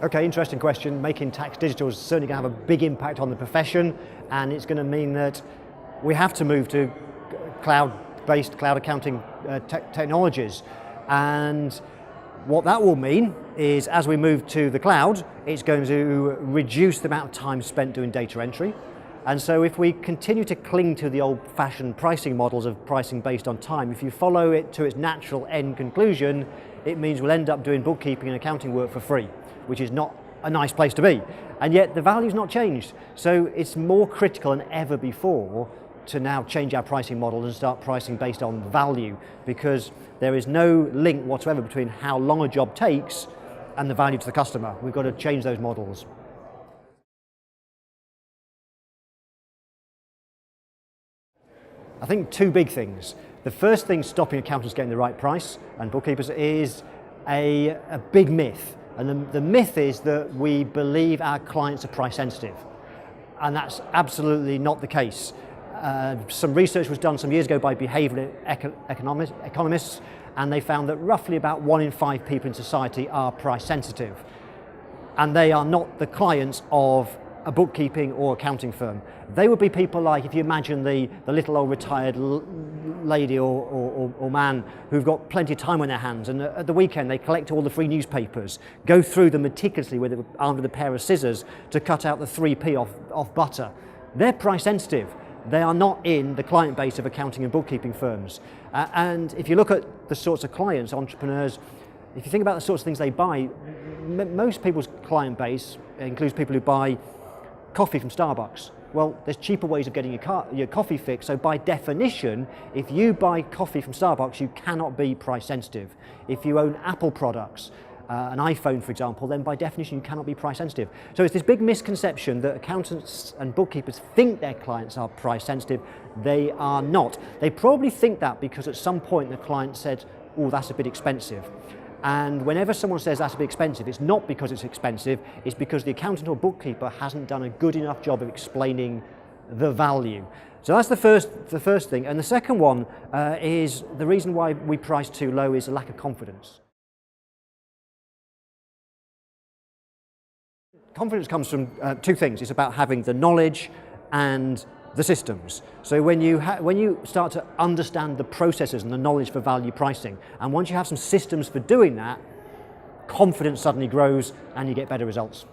Okay, interesting question. Making tax digital is certainly going to have a big impact on the profession, and it's going to mean that we have to move to cloud-based, cloud accounting technologies. And what that will mean is, as we move to the cloud, it's going to reduce the amount of time spent doing data entry. And so if we continue to cling to the old-fashioned pricing models of pricing based on time, if you follow it to its natural end conclusion, it means we'll end up doing bookkeeping and accounting work for free, which is not a nice place to be. And yet the value's not changed. So it's more critical than ever before to now change our pricing model and start pricing based on value, because there is no link whatsoever between how long a job takes and the value to the customer. We've got to change those models. I think two big things. The first thing stopping accountants getting the right price and bookkeepers is a big myth. And the myth is that we believe our clients are price sensitive. And that's absolutely not the case. Some research was done some years ago by behavioural economists, and they found that roughly about 1 in 5 people in society are price sensitive. And they are not the clients of a bookkeeping or accounting firm. They would be people like, if you imagine the little old retired lady or man who've got plenty of time on their hands, and at the weekend they collect all the free newspapers, go through them meticulously armed with a pair of scissors to cut out the 3p off butter. They're price sensitive. They are not in the client base of accounting and bookkeeping firms. And if you look at the sorts of clients, entrepreneurs, if you think about the sorts of things they buy, most people's client base includes people who buy coffee from Starbucks. Well, there's cheaper ways of getting your coffee fixed, so by definition, if you buy coffee from Starbucks, you cannot be price sensitive. If you own Apple products, an iPhone for example, then by definition you cannot be price sensitive. So it's this big misconception that accountants and bookkeepers think their clients are price sensitive. They are not. They probably think that because at some point the client said, oh, that's a bit expensive. And whenever someone says that's a bit expensive, it's not because it's expensive, it's because the accountant or bookkeeper hasn't done a good enough job of explaining the value. So that's the first thing. And the second one is the reason why we price too low is a lack of confidence. Confidence comes from two things. It's about having the knowledge and the systems. So when you start to understand the processes and the knowledge for value pricing, and once you have some systems for doing that, confidence suddenly grows and you get better results.